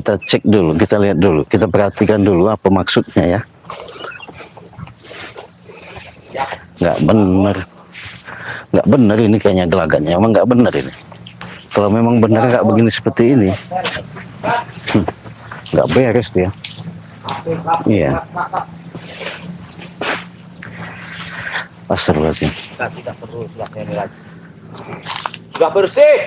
kita cek dulu, kita lihat dulu, kita perhatikan dulu apa maksudnya ya. Nggak bener, nggak bener ini kayaknya gelagatnya, emang nggak bener ini. Kalau memang benar nggak begini seperti ini, nggak beres dia. Iya. Astagfirullahaladzim. Tidak perlu ini lagi. Sudah bersih.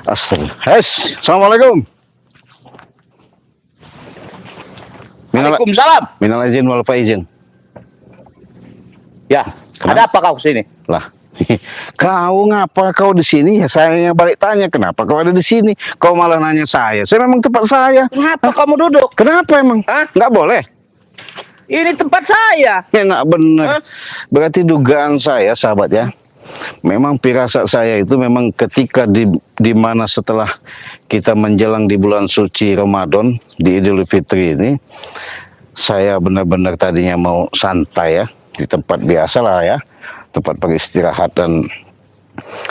Astagfirullah. Assalamualaikum. Waalaikumsalam. Minal izin wal faizin. Ya, ada apa kau kesini? Lah, kau ngapa kau di sini? Ya saya yang balik tanya, kenapa kau ada di sini? Kau malah nanya saya. Saya memang tempat saya. Kenapa kamu duduk? Kenapa emang? Hah? Nggak boleh. Ini tempat saya. Enak bener. Hah? Berarti dugaan saya, sahabat ya. Memang firasat saya itu memang ketika di mana setelah kita menjelang di bulan suci Ramadan di Idul Fitri ini, saya benar-benar tadinya mau santai ya di tempat biasa lah ya, tempat peristirahatan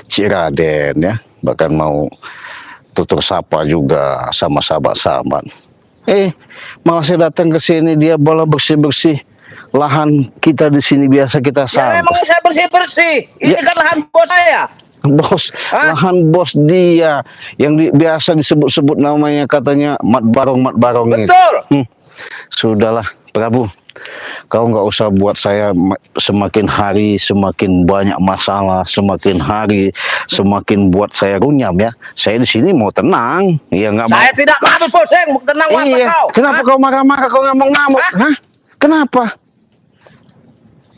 Ciraden ya, bahkan mau tutur sapa juga sama sahabat-sahabat. Malah saya datang ke sini dia bola bersih-bersih lahan kita di sini biasa kita Ya santai. memang saya bersih-bersih. Ini kan lahan bos saya. Bos, Hah? lahan bos dia yang biasa disebut-sebut namanya katanya mat barong itu. Betul. Sudahlah Prabu, kau nggak usah buat saya semakin hari semakin banyak masalah, semakin hari semakin buat saya runyam ya. Saya di sini mau tenang, ya nggak mau. Saya tidak mau bos, saya mau tenang apa Iya, kau? kenapa kau marah-marah, kau ngamuk-ngamuk? Hah? Kenapa?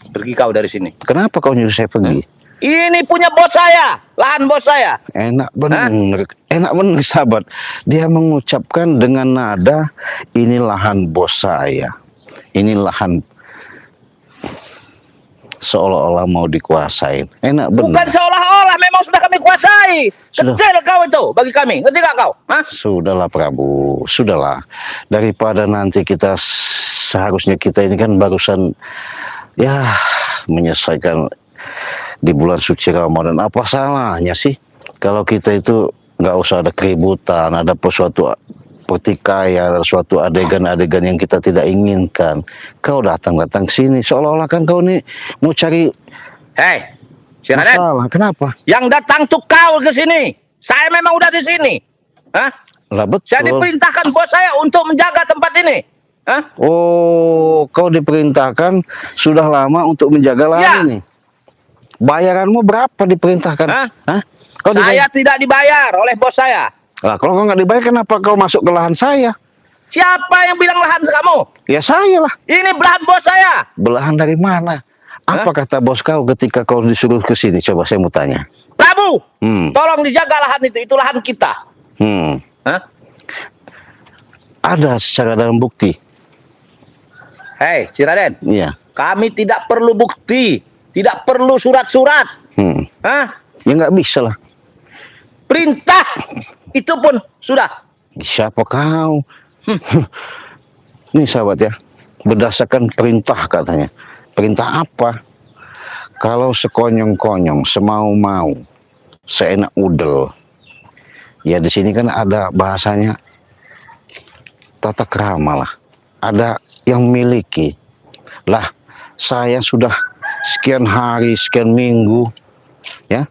Pergi kau dari sini. Kenapa kau nyuruh saya pergi? Ini punya bos saya, lahan bos saya. Enak bener, enak bener sahabat. Dia mengucapkan dengan nada, ini lahan bos saya. Ini lahan seolah-olah mau dikuasain. Enak bener. Bukan seolah-olah, memang sudah kami kuasai. Sudah. Kecil kau itu bagi kami, ngerti gak kau? Hah? Sudahlah Prabu, sudahlah. Daripada nanti kita seharusnya kita ini kan barusan ya menyelesaikan di bulan suci Ramadan. Apa salahnya sih kalau kita itu nggak usah ada keributan, ada suatu pertikaian, ada suatu adegan-adegan yang kita tidak inginkan. Kau datang-datang ke sini seolah-olah kan kau nih mau cari Hei, si Raden, masalah. Kenapa? yang datang tuh kau ke sini. Saya memang udah di sini. Hah? Lah betul. Saya diperintahkan bos saya untuk menjaga tempat ini. Hah? Oh, kau diperintahkan sudah lama untuk menjaga lahan Ya. ini. Bayaranmu berapa diperintahkan? Hah? Hah? Kau Saya tidak dibayar oleh bos saya. Lah, kalau kau nggak dibayar, kenapa kau masuk ke lahan saya? Siapa yang bilang lahan kamu? Ya saya lah. Ini belahan bos saya. Belahan dari mana? Apa kata bos kau ketika kau disuruh ke sini? Coba saya mau tanya. Prabu, Hmm. tolong dijaga lahan itu lahan kita. Hah? Ada secara dalam bukti. Hei, si Raden, Iya. kami tidak perlu bukti, tidak perlu surat-surat. Hah? Ya nggak bisa lah. Perintah itu pun sudah. Siapa kau? Nih sahabat ya, berdasarkan perintah katanya. Perintah apa? Kalau sekonyong-konyong, semau-mau, seenak udel. Ya di sini kan ada bahasanya tata krama lah. Ada yang miliki. Lah, saya sudah sekian hari, sekian minggu, ya.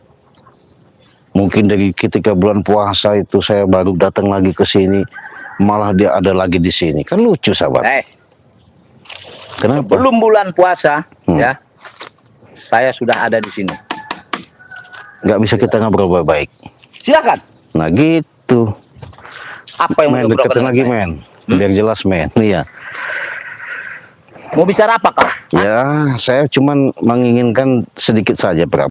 Mungkin dari ketika bulan puasa itu saya baru datang lagi ke sini, malah dia ada lagi di sini. Kan lucu sahabat. Kenapa? Sebelum bulan puasa, ya, saya sudah ada di sini. Nggak bisa kita ngobrol baik-baik. Silakan. Nah gitu. Apa yang Men, mau deketin diobrolkan lagi dengan men. Biar jelas men. Iya. saya? Mau bicara apa kau? Ya, saya cuman menginginkan sedikit saja, Prab.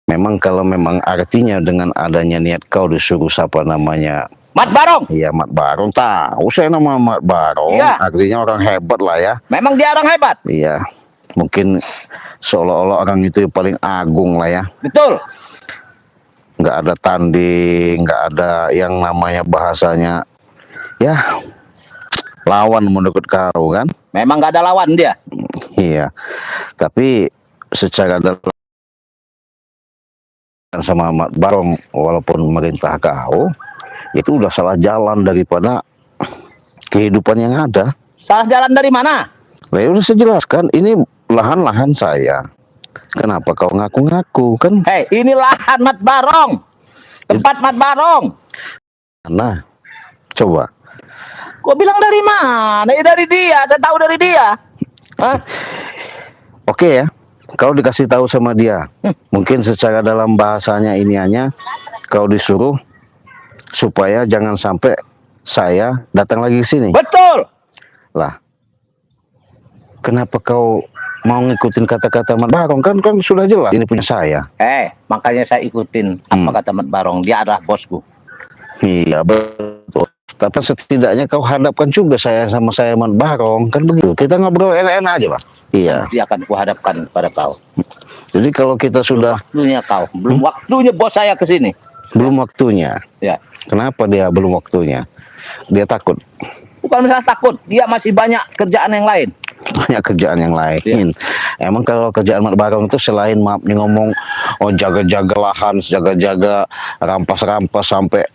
Memang kalau memang artinya dengan adanya niat kau disuruh siapa namanya Mat Barong. Iya, Mat Barong. Tahu saya nama Mat Barong. Iya. Artinya orang hebat lah ya. Memang dia orang hebat. Iya. Mungkin seolah-olah orang itu yang paling agung lah ya. Betul. Nggak ada tanding, nggak ada yang namanya bahasanya ya lawan menurut kau kan. Memang nggak ada lawan dia. Iya. Tapi secara sama Mat Barong walaupun merintah kau, itu udah salah jalan daripada kehidupan yang ada. Salah jalan dari mana? Nah, ya udah saya jelaskan, ini lahan-lahan saya. Kenapa kau ngaku-ngaku kan? Hei, ini lahan Mat Barong. Tempat Mat Barong. Nah, coba. Kau bilang dari mana? Ya dari dia, saya tahu dari dia. Hah? Oke ya, kau dikasih tahu sama dia. Mungkin secara dalam bahasanya iniannya, kau disuruh supaya jangan sampai saya datang lagi ke sini. Betul. Lah, kenapa kau mau ngikutin kata-kata Mat Barong? Kan sudah jelas ini punya saya. Makanya saya ikutin apa kata Mat Barong. Dia adalah bosku. Iya betul. Tapi setidaknya kau hadapkan juga saya sama saya Mat Barong, kan begitu. Kita ngobrol enak-enak aja lah. Iya. Dia akan kuhadapkan pada kau. Jadi kalau kita sudah Waktunya kau. Belum waktunya bos saya ke sini. belum waktunya. Ya. Kenapa dia belum waktunya? Dia takut. Bukan masalah takut. Dia masih banyak kerjaan yang lain. Banyak kerjaan yang lain. Iya. Emang kalau kerjaan Mat Barong itu selain maaf nih ngomong, oh jaga-jaga lahan, jaga-jaga rampas-rampas sampai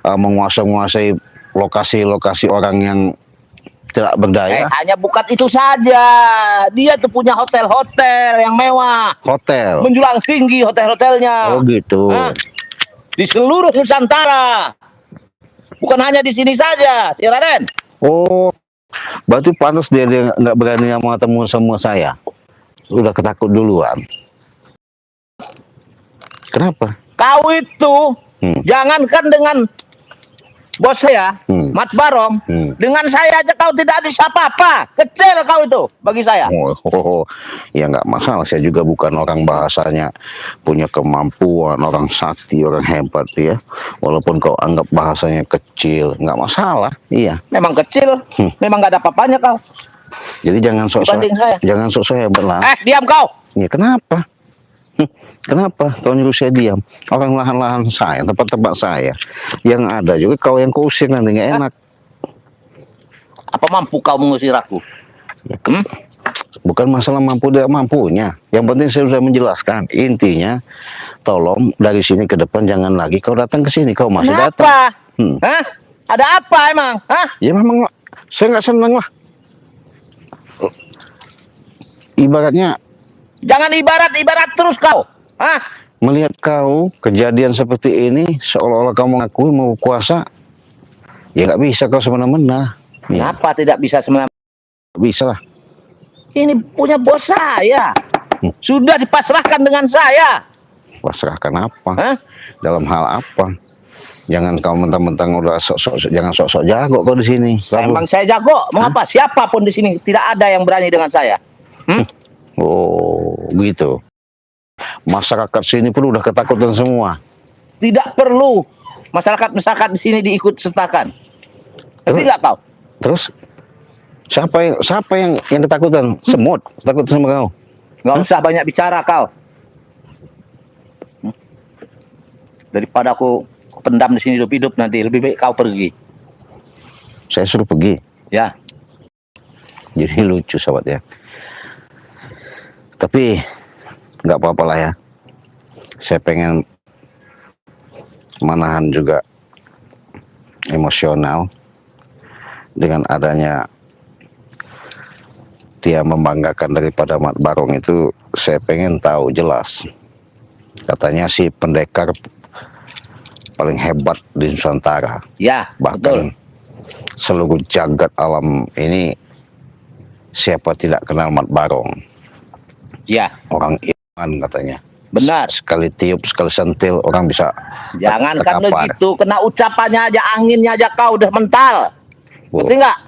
menguasai lokasi-lokasi orang yang tidak berdaya. Hanya bukan itu saja. Dia tuh punya hotel-hotel yang mewah. Hotel. Menjulang tinggi hotel-hotelnya. Oh gitu. Hah? Di seluruh Nusantara. Bukan hanya di sini saja, si Raden. Oh, berarti pantas dia nggak berani mau ketemu sama saya. Udah ketakut duluan. Kenapa? Kau itu jangankan dengan bos saya, Mat Barong, dengan saya aja kau tidak bisa apa-apa. Kecil kau itu bagi saya. Ya nggak masalah. Saya juga bukan orang bahasanya punya kemampuan, orang sakti, orang hebat ya. Walaupun kau anggap bahasanya kecil, nggak masalah. Iya. Memang kecil, memang nggak ada apa-apanya kau. Jadi jangan sok-sok hebat lah. Diam kau. Ya kenapa? Kenapa kau nyuruh saya diam? Orang lahan-lahan saya, tempat-tempat saya yang ada juga kau yang kau usir nanti nggak enak. Apa mampu kau mengusir aku? Ya, bukan masalah mampu tidak mampunya. Yang penting saya sudah menjelaskan. Intinya, tolong dari sini ke depan jangan lagi kau datang ke sini. Kau masih datang. Hah? Ada apa emang? Hah? Ya memang saya nggak senang lah. Ibaratnya. Jangan ibarat terus kau. Hah? Melihat kau kejadian seperti ini seolah-olah kau mengakui mau kuasa, ya nggak bisa kau semena-mena. Kenapa tidak bisa semena-mena? Bisa lah. Ini punya bos saya. Sudah dipasrahkan dengan saya. Pasrahkan apa? Hah? Dalam hal apa? Jangan kau mentang-mentang udah jangan sok-sok jago kau di sini. Emang saya jago. Mengapa? Siapapun di sini tidak ada yang berani dengan saya. Oh, gitu. Masyarakat sini pun udah ketakutan semua. Tidak perlu masyarakat di sini diikut sertakan. Ngerti nggak kau? Terus siapa yang ketakutan? Semut takut sama kau. Nggak usah banyak bicara kau. Daripada aku pendam di sini hidup-hidup nanti lebih baik kau pergi. Saya suruh pergi. Ya. Jadi lucu sahabat ya. Tapi nggak apa-apa lah ya. Saya pengen menahan juga emosional dengan adanya dia membanggakan daripada Mat Barong itu. Saya pengen tahu jelas. Katanya si pendekar paling hebat di Nusantara. Ya, bahkan betul. Seluruh jagat alam ini siapa tidak kenal Mat Barong. Ya. Orang iman katanya. Benar. Sekali tiup, sekali sentil orang bisa. Jangan kan begitu, kena ucapannya aja, anginnya aja kau udah mental. Ngerti nggak?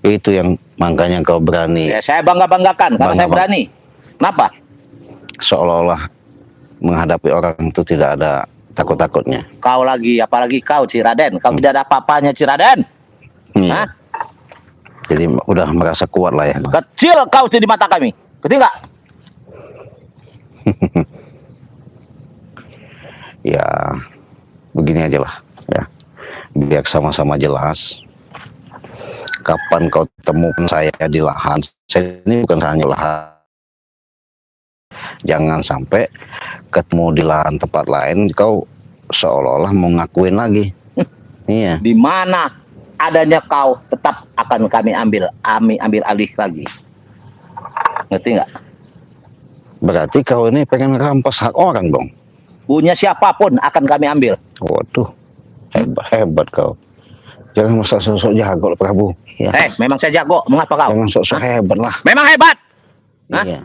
Itu yang makanya kau berani. Ya, saya bangga-banggakan karena saya berani. Kenapa? Seolah-olah menghadapi orang itu tidak ada takut-takutnya. Kau lagi, apalagi kau Ciraden. Kau tidak ada apa-apanya Ciraden. Hah? Jadi udah merasa kuat lah ya. Kecil kau di mata kami. Ngerti nggak? Ya begini aja lah ya, biar sama-sama jelas. Kapan kau temukan saya di lahan, saya ini bukan hanya lahan, Jangan sampai ketemu di lahan tempat lain kau seolah-olah mau ngakuin lagi. Iya. Di mana adanya kau tetap akan kami ambil alih lagi. Ngerti nggak? Berarti kau ini pengen rampas hak orang dong. Punya siapapun akan kami ambil. Waduh, hebat kau. Jangan masa sosok jago lah Prabu. Ya. Memang saya jago. Mengapa kau? Jangan sosok hebat lah. Memang hebat. Hah? Iya.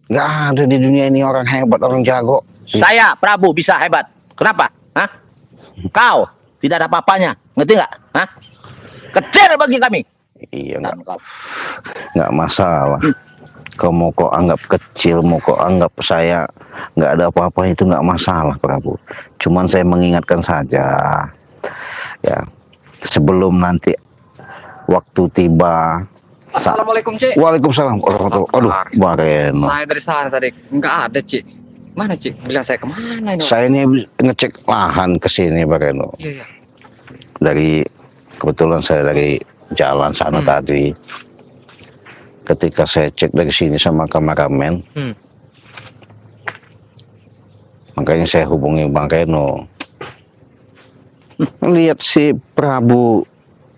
Nggak ada di dunia ini orang hebat, orang jago. Saya Prabu bisa hebat. Kenapa? Hah? Kau tidak ada apa-apanya. Ngerti nggak? Hah? Kecil bagi kami. Iya, nggak masalah. Kau mau kau anggap kecil, mau kau anggap saya nggak ada apa-apa, itu nggak masalah Prabu. Cuman saya mengingatkan saja, ya, sebelum nanti waktu tiba. Assalamualaikum, Cik. Waalaikumsalam. Aduh, Bareno. Saya dari sana tadi. Enggak ada, Cik. Mana, Cik? Bilang saya kemana ini? Saya ini ngecek lahan ke sini, Bareno. Iya, iya. Kebetulan saya dari jalan sana tadi. Ketika saya cek dari sini sama kameramen, makanya saya hubungi Bang Reno. Lihat si Prabu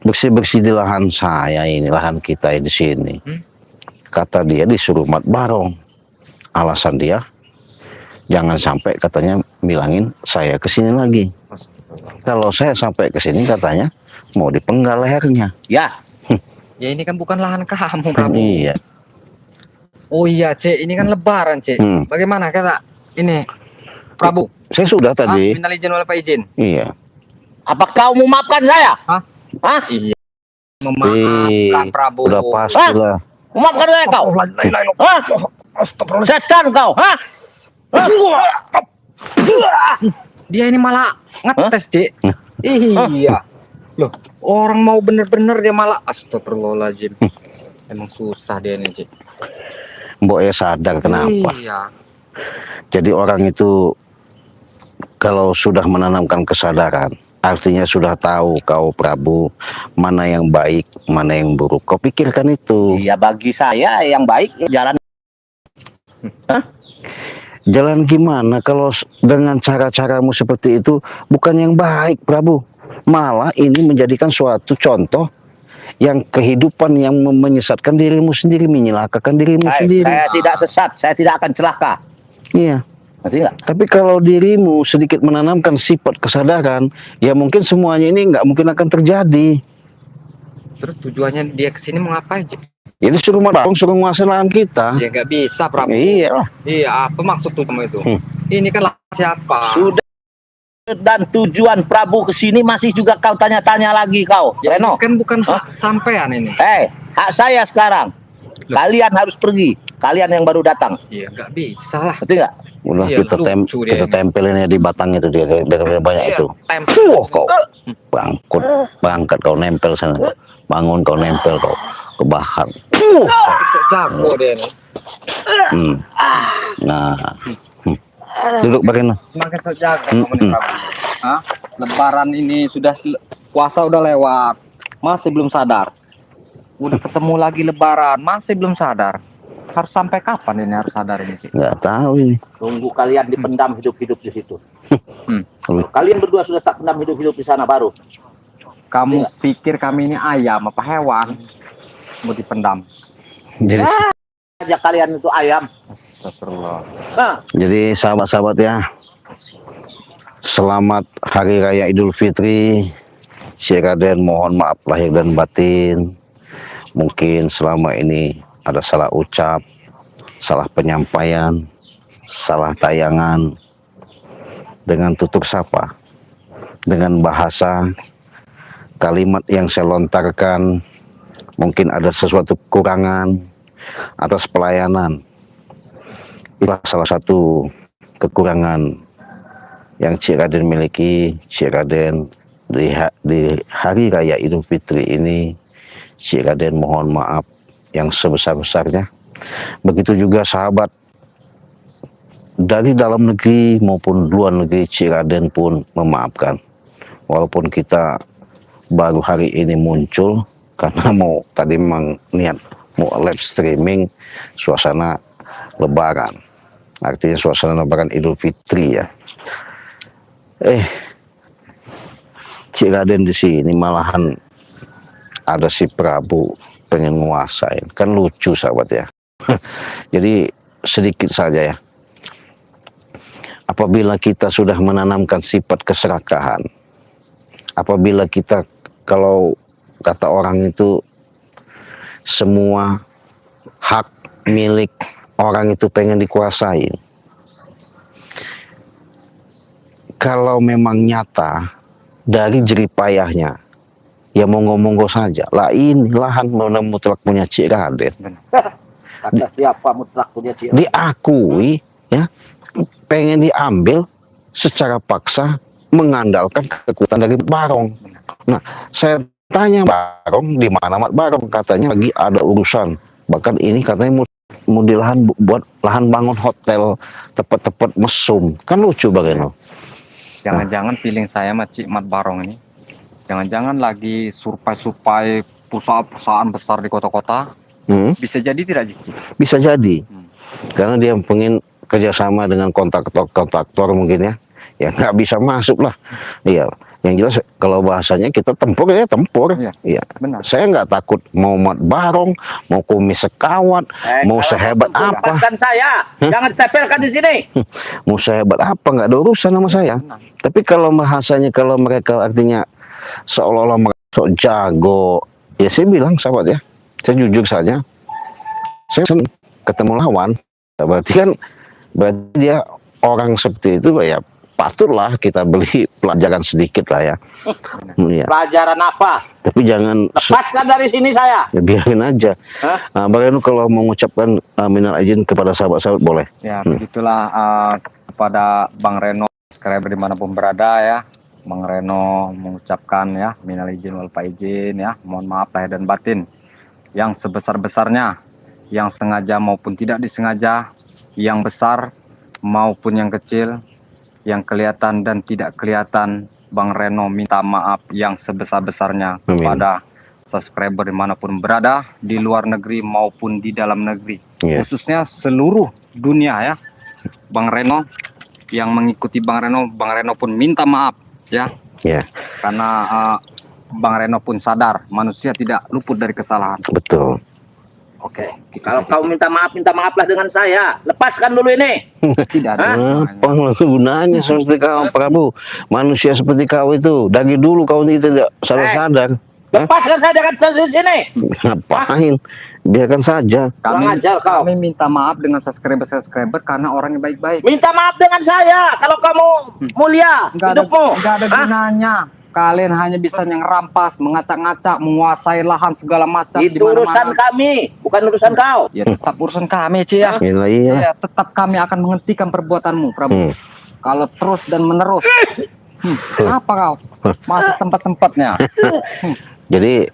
bersih-bersih di lahan saya ini, lahan kita di sini. Kata dia disuruh mat barong. Alasan dia, jangan sampai katanya bilangin saya kesini lagi. Kalau saya sampai kesini katanya mau dipenggal lehernya. Ya. Ya ini kan bukan lahan kamu, Prabu. Iya. Oh iya, Cik. Ini kan lebaran, Cik. Bagaimana kata ini, Prabu? Saya sudah tadi. Minal izin wal izin. Iya. Apa kau memaafkan saya? Hah? Hah? Iya. Memaafkan, Prabu. Udah pastilah. Memaafkan saya kau? Hah? Setan kau? Hah? Dia ini malah ngetes, Cik. Iya. Loh, orang mau bener-bener dia malah astagfirullahaladzim. Emang susah dia ini, Cik. Mbok ya sadar kenapa. Iya. Jadi orang itu kalau sudah menanamkan kesadaran, artinya sudah tahu kau Prabu mana yang baik, mana yang buruk. Kau pikirkan itu. Iya, bagi saya yang baik jalan. Hah? Jalan gimana kalau dengan cara-caramu seperti itu bukan yang baik, Prabu. Malah ini menjadikan suatu contoh yang kehidupan yang menyesatkan dirimu sendiri, menyelakakan dirimu sendiri. Saya tidak sesat, saya tidak akan celaka. Iya. Ngerti nggak? Tapi kalau dirimu sedikit menanamkan sifat kesadaran, ya mungkin semuanya ini nggak mungkin akan terjadi. Terus tujuannya dia kesini mau ngapain, Cik? Jadi suruh barong, suruh menguasai lahan kita. Ya nggak bisa, Prabu. Iya lah. Iya, apa maksud kamu itu? Ini kan lahan siapa? Sudah. Dan tujuan Prabu kesini masih juga kau tanya-tanya lagi kau, Ya, Reno. kan bukan hak sampean ini. Hak saya sekarang. Kalian harus pergi. Kalian yang baru datang. Iya, nggak bisa lah. Ngerti nggak? Udah Iya, kita lucu dia ini. tempelin di batang itu dia banyak Iya, itu. tempel. Kau bangkat kau nempel sana. Bangun kau nempel kau kebakar. Jago dia nih. Nah. Duduk Bareno. Semakin terjaga kamu nih, Prabu. Hah? Lebaran ini sudah puasa udah lewat. Masih belum sadar. Udah ketemu lagi lebaran, masih belum sadar. Harus sampai kapan ini harus sadar ini, Cik? Nggak tahu ini. Tunggu kalian dipendam hidup-hidup di situ. Kalian berdua sudah tak pendam hidup-hidup di sana baru. Kamu pikir kami ini ayam apa hewan? Mau dipendam. Jadi, Aja kalian itu ayam. Astagfirullah. jadi sahabat-sahabat ya, selamat Hari Raya Idul Fitri. Si Raden mohon maaf lahir dan batin. Mungkin selama ini ada salah ucap, salah penyampaian, salah tayangan, dengan tutur sapa, dengan bahasa, kalimat yang saya lontarkan, mungkin ada sesuatu kekurangan atas pelayanan. Itulah salah satu kekurangan yang Cik Raden miliki. Cik Raden di Hari Raya Idul Fitri ini, Cik Raden mohon maaf yang sebesar-besarnya. Begitu juga sahabat dari dalam negeri maupun luar negeri, Cik Raden pun memaafkan. Walaupun kita baru hari ini muncul karena tadi memang niat mau live streaming suasana lebaran. Artinya suasana lebaran Idul Fitri ya. Cik Raden di sini malahan ada si Prabu pengen nguasain. Kan lucu sahabat ya. Jadi sedikit saja ya. Apabila kita sudah menanamkan sifat keserakahan, apabila kita, kalau kata orang itu, semua hak milik orang itu pengen dikuasain. Kalau memang nyata dari jeripayahnya, ya monggo-monggo saja. Lah ini lahan mana mutlak punya Cik Raden. Kata siapa mutlak punya Cik Raden? Diakui ya, pengen diambil secara paksa mengandalkan kekuatan dari Barong. Nah, saya tanya Barong, di mana Mat Barong? Katanya lagi ada urusan. Bahkan ini katanya mau di lahan, buat lahan bangun hotel, tepat-tepat mesum. Kan lucu bagaimana? Jangan-jangan feeling saya sama Cik Mat Barong ini, jangan-jangan lagi survei perusahaan-perusahaan besar di kota-kota. Bisa jadi tidak, Cik? Bisa jadi. Karena dia pengen kerjasama dengan kontraktor mungkin ya. Ya nggak bisa masuk lah. Iya. Yang jelas kalau bahasanya kita tempur ya tempur. Iya. Benar. Saya nggak takut mau Mat Barong, mau Kumis Sekawat, mau sehebat apa. Lepaskan saya, jangan ditempelkan di sini. Mau sehebat apa, nggak ada urusan sama saya. Benar. Tapi kalau bahasanya, kalau mereka artinya seolah-olah mereka sok jago, ya saya bilang sahabat ya, saya jujur saja, saya senang ketemu lawan. Berarti dia orang seperti itu ya, patutlah kita beli pelajaran sedikit lah ya. Ya. Pelajaran apa? Tapi jangan Lepaskan dari sini saya. ya, biarin aja. Nah, bagaimana kalau mengucapkan minal izin kepada sahabat-sahabat boleh? Ya, begitulah kepada Bang Reno, subscriber dimanapun berada ya. Bang Reno mengucapkan ya, minal izin wal faizin ya. Mohon maaf lahir dan batin. Yang sebesar-besarnya, yang sengaja maupun tidak disengaja, yang besar maupun yang kecil, yang kelihatan dan tidak kelihatan, Bang Reno minta maaf yang sebesar-besarnya kepada subscriber dimanapun berada, di luar negeri maupun di dalam negeri, khususnya seluruh dunia ya. Bang Reno yang mengikuti Bang Reno pun minta maaf ya. Karena Bang Reno pun sadar manusia tidak luput dari kesalahan. Betul. Oke, kalau kau minta maaflah dengan saya. Lepaskan dulu ini. Tidak ada Apa gunanya seperti kau, Prabu? Manusia seperti kau itu dari dulu kau ini tidak sadar. Lepaskan saya dengan sini. Ngapain? Biarkan saja. Kami minta maaf dengan subscriber karena orangnya baik-baik. Minta maaf dengan saya kalau kamu mulia hidupmu. Enggak ada gunanya. Kalian hanya bisa yang rampas, mengacak-ngacak, menguasai lahan segala macam. Itu urusan kami, bukan urusan kau. Ya tetap urusan kami, Ci ya. Iya. Ya, tetap kami akan menghentikan perbuatanmu, Prabu. Kalau terus dan menerus. Apa kau? Masih sempat-sempatnya. Jadi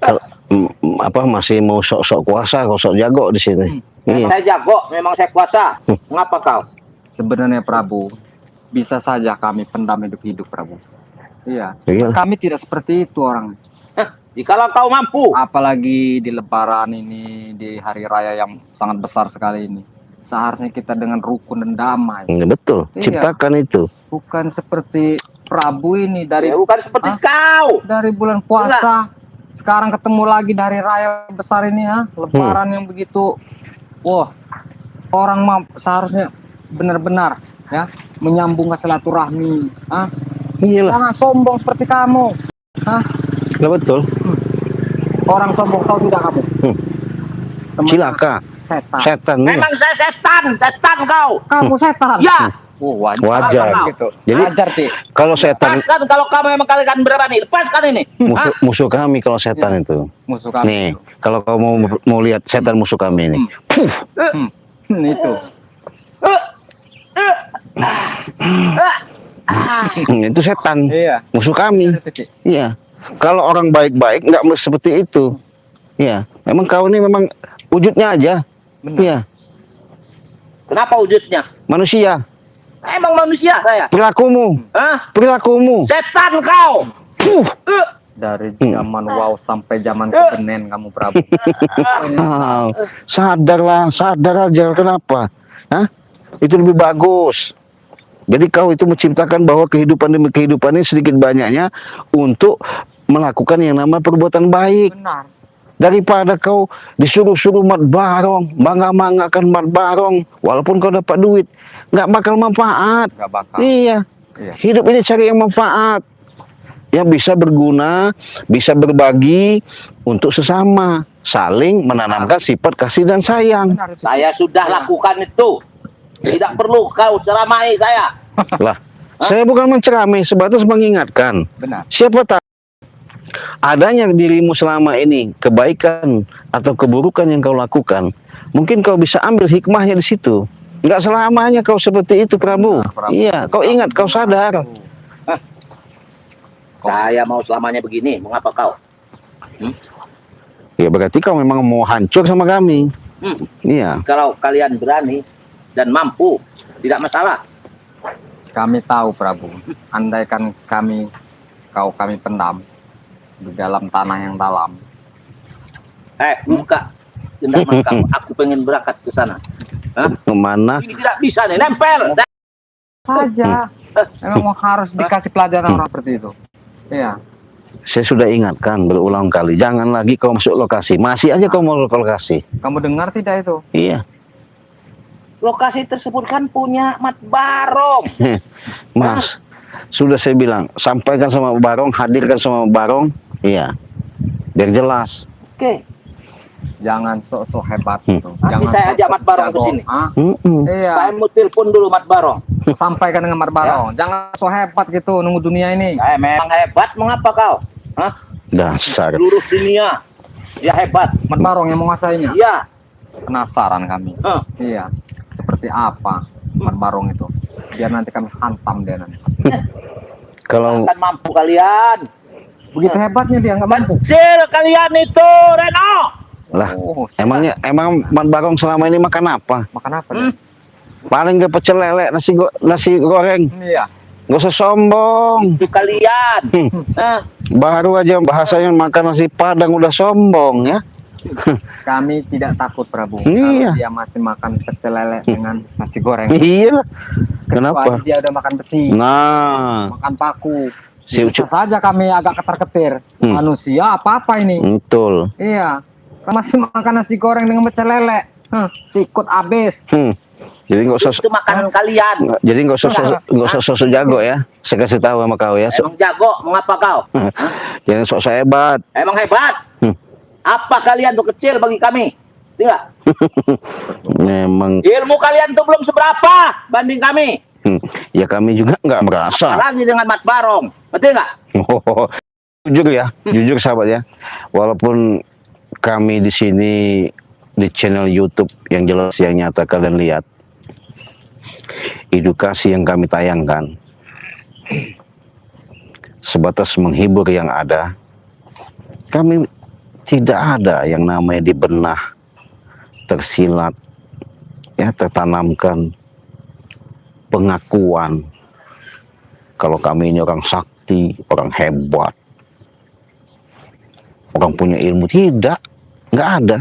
kalau masih mau sok-sok kuasa, kau sok jago di sini. Saya jago, memang saya kuasa. Mengapa kau? Sebenarnya Prabu, bisa saja kami pendam hidup-hidup, Prabu. Iya. Kami tidak seperti itu orang. Jikalau kau mampu. Apalagi di Lebaran ini, di hari raya yang sangat besar sekali ini. Seharusnya kita dengan rukun dan damai. Betul. Ciptakan itu. Bukan seperti Prabu ini dari. Bukan seperti kau. Dari bulan puasa. Sekarang ketemu lagi dari raya besar ini ya. Lebaran yang begitu. Wah. Orang seharusnya benar-benar ya menyambung ke silaturahmi. Jangan sombong seperti kamu. Betul. Orang sombong tahu tidak kamu? Cilaka. Setan. Memang saya setan kau. Kamu setan. Ya. Wajar. Gitu. Jadi wajar sih. kalau setan. Lepaskan kalau kamu memang kalian berani. Lepaskan ini. Musuh kami kalau setan itu. Musuh kami. Nih, kalau kamu mau lihat setan musuh kami ini. Itu. Itu setan. Iya. Musuh kami. Iya. Kalau orang baik-baik nggak seperti itu. Iya. Memang kau ini memang wujudnya aja. Iya. Kenapa wujudnya? Manusia. Emang manusia saya. Perilakumu. Perilakumu. Setan kau. Dari zaman wow sampai zaman kebenen kamu Prabu. Sadar aja kenapa? Hah? Itu lebih bagus. Jadi kau itu menciptakan bahwa kehidupan demi kehidupan ini sedikit banyaknya untuk melakukan yang namanya perbuatan baik. Benar. Daripada kau disuruh-suruh mat barong, bangga-banggakan mat barong, walaupun kau dapat duit, nggak bakal manfaat. Nggak bakal. Iya. Iya. Hidup ini cari yang manfaat, yang bisa berguna, bisa berbagi untuk sesama, saling menanamkan sifat kasih dan sayang. Benar itu. Saya sudah lakukan itu. Tidak perlu kau ceramahi saya. Lah, saya bukan menceramai, sebatas mengingatkan. Benar. Siapa tahu adanya dirimu selama ini kebaikan atau keburukan yang kau lakukan, mungkin kau bisa ambil hikmahnya di situ. Enggak selamanya kau seperti itu, Prabu. Benar, Prabu. Iya, kau ingat, kau sadar. Saya mau selamanya begini. Mengapa kau? Ya berarti kau memang mau hancur sama kami. Iya. Kalau kalian berani dan mampu, tidak masalah. Kami tahu Prabu, andaikan kami pendam di dalam tanah yang dalam. Buka genggaman kamu. Aku pengen berangkat ke sana. Hah? Kemana? Ini tidak bisa nih, nempel. Saja. Memang harus dikasih pelajaran orang seperti itu. Iya. Saya sudah ingatkan berulang kali, jangan lagi kau masuk lokasi. Masih aja kau mau lokasi. Kamu dengar tidak itu? Iya. Lokasi tersebut kan punya Mat Barong. Mas, sudah saya bilang, sampaikan sama Barong, hadirkan sama Barong. Iya. Biar jelas. Oke. Jangan sok-sok hebat Hmm. itu. Nanti Jangan saya ajak sok-sok Mat Barong ke jago. sini. Ah, Iya. Saya iya. mau telepon dulu Mat Barong. Sampaikan dengan Mat Barong. Jangan sok hebat gitu nunggu dunia ini. Saya memang hebat. Mengapa kau? Hah? Dasar. Seluruh dunia dia hebat. Mat Barong yang menguasainya. Iya. Penasaran kami. Hah. Iya. Seperti apa Mat Barong itu? Biar nanti kami hantam dia nanti. Kalau Akan mampu kalian. Begitu hebatnya dia nggak mampu. Kecil kalian itu, Reno. lah, Oh, emang Mat Barong selama ini makan apa? makan apa dia? Paling ke pecel lele, nasi goreng. Iya. Gak usah sombong. Itu kalian. Hah? Baru aja bahasanya makan nasi padang udah sombong ya. Kami tidak takut Prabu. Iya. Kalau dia masih makan pecel lele dengan nasi goreng. Iya lah. Kecuali Kenapa? dia udah makan besi, Nah, makan paku. si Bisa saja kami agak ketar-ketir. Manusia apa ini? betul. Iya. Masih makan nasi goreng dengan pecel lele. Sikut abis. Jadi nggak usah Itu makanan kalian. jadi nggak usah sosok jago ya. Saya kasih tahu sama kau ya. Emang jago, mengapa kau? Jangan sok hebat. Emang hebat. Apa kalian tuh kecil bagi kami? Tidak. Memang Ilmu kalian tuh belum seberapa banding kami. ya kami juga nggak merasa. Apalagi dengan Mat Barong. Betul nggak? Jujur ya, jujur sahabat ya. Walaupun kami di sini di channel YouTube yang jelas yang nyata kalian lihat, edukasi yang kami tayangkan sebatas menghibur yang ada. Kami tidak ada yang namanya di benak tersilat ya, tertanamkan pengakuan kalau kami ini orang sakti, orang hebat, orang punya ilmu. Tidak, nggak ada.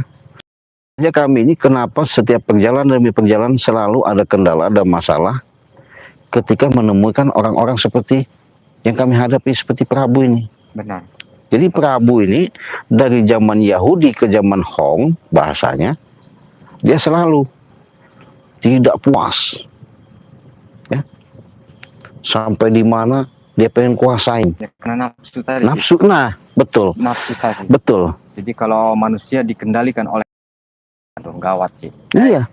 Ya kami ini kenapa setiap perjalanan demi perjalanan selalu ada kendala, ada masalah ketika menemukan orang-orang seperti yang kami hadapi seperti Prabu ini. Benar. Jadi Prabu ini dari zaman Yahudi ke zaman Hong bahasanya, dia selalu tidak puas. Ya. Sampai di mana dia pengen kuasain. Ya, karena nafsu tadi. Nafsu, nah, betul. Nafsu tadi. Betul. Jadi kalau manusia dikendalikan oleh, aduh gawat sih. Iya.